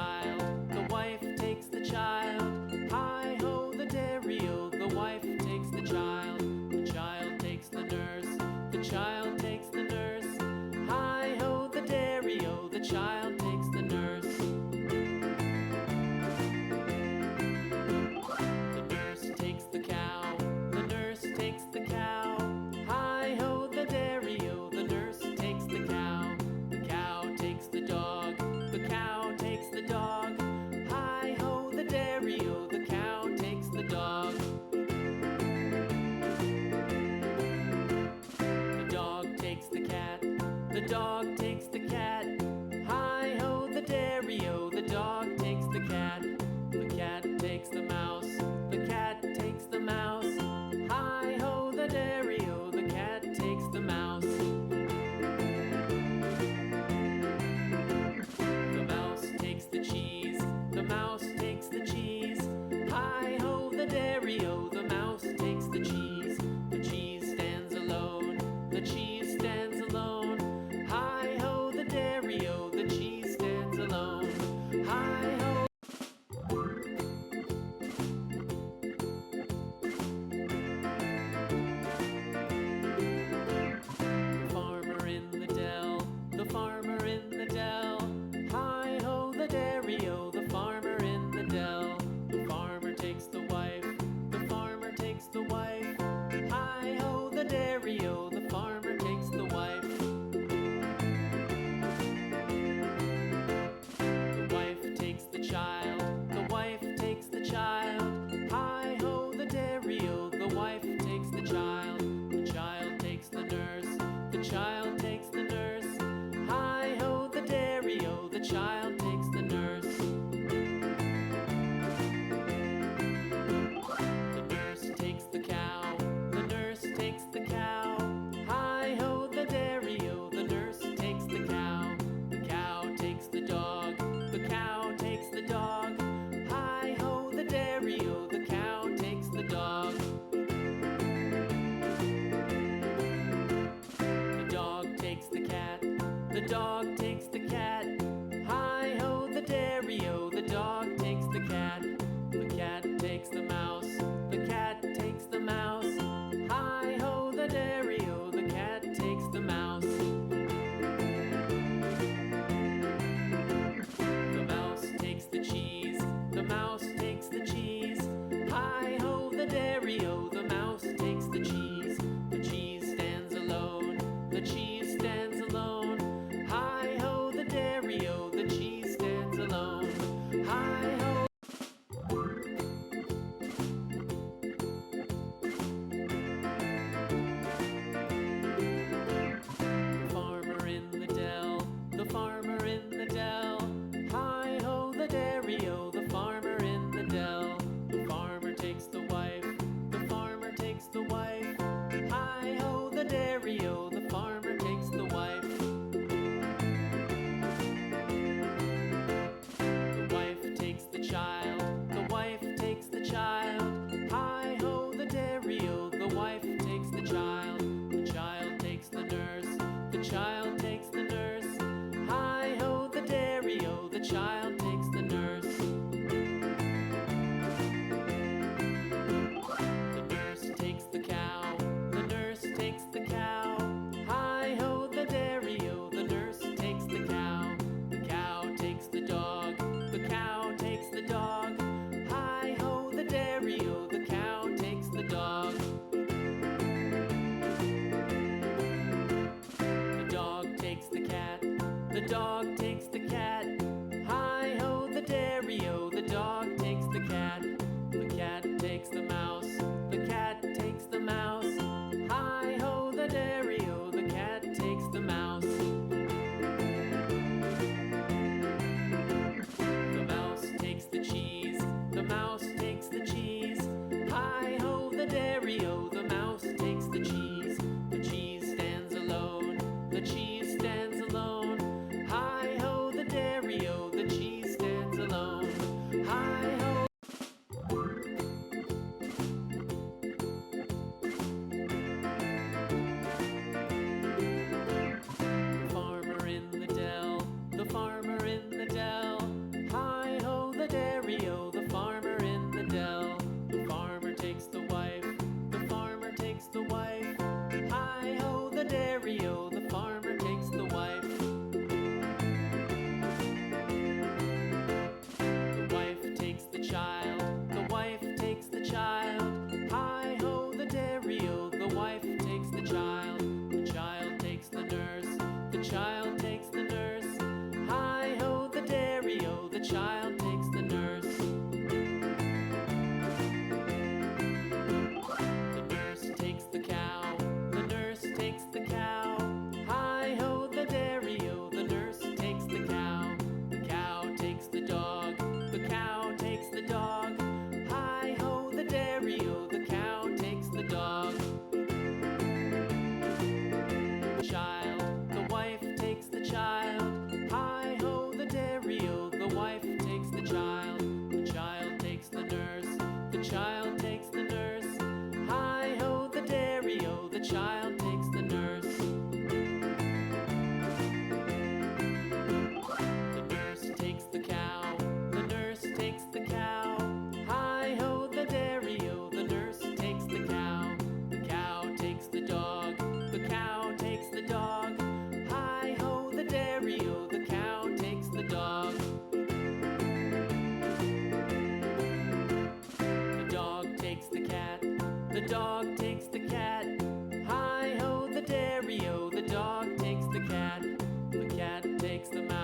child, the wife takes the child. Hi-ho, the dairy-o, the wife takes the child takes the nurse, the child takes the nurse. Hi-ho, the dairy-o, the child takes the nurse. The nurse takes the cow, the nurse takes the cow. Hi-ho, the dairy-o, the nurse takes the cow takes the dog, the cow takes the dog. Hi-ho, the dairy-o, the cow takes the dog. The dog takes the cat, the dog takes the cat. Hi-ho, the dairy-o, the dog takes the cat takes the mouse, the cat takes the mouse. Hi-ho, the dairy-o, the cat takes the mouse. The mouse takes the cheese, the mouse takes the cheese. Hi-ho, the dairy-o, the mouse takes the cheese. The cheese stands alone, the cheese stands alone. Hi-ho, the dairy-o, the cheese stands alone. Hi-ho. The farmer in the dell, the farmer in the dell. Hi-ho, the dairy-o, the farmer in the dell. The farmer takes the wife, the farmer takes the wife. Hi-ho, the dairy-o, the farmer takes the wife. The wife takes the child, the wife takes the child. Hi-ho, the dairy-o, the wife takes the child takes the nurse, the child takes the nurse. Hi-ho, the dairy-o, the child takes the nurse. The nurse takes the cow, the nurse takes the cow. Hi-ho, the dairy-o, the nurse takes the cow takes the dog, the cow takes the dog. Hi-ho, the dairy-o, the cow takes the dog. The dog takes the cat, the dog takes the cat. Hi-ho, the dairy-o, the dog takes the cat takes the mouse, the cat takes the mouse. Hi-ho, the dairy-o, the cat takes the mouse. The mouse takes the cheese, the mouse takes the cheese. Hi-ho, the dairy-o, the mouse takes the cheese. The cheese stands alone, the cheese stands alone. Hi-ho, the dairy-o, the cheese stands alone. Hi-ho. The farmer in the dell, the farmer in the dell. Hi-ho, the dairy-o, the farmer in the dell. The farmer takes the wife, the farmer takes the wife. Hi-ho, the dairy-o, the farmer takes the wife. The wife takes the child, the wife takes the child. Hi-ho, the dairy-o, the wife takes the child takes the nurse, the child takes the nurse. Hi-ho, the dairy-o, the child takes the nurse. The nurse takes the cow, the nurse takes the cow. Hi-ho, the dairy-o, the nurse takes the cow takes the dog, the cow takes the dog. Hi-ho, the dairy-o, the cow takes the dog. The dog takes the cat, the dog takes the cat. Hi-ho, dog takes the cat. Hi ho the dairy-o, the dog takes the cat. The cat takes the mouse.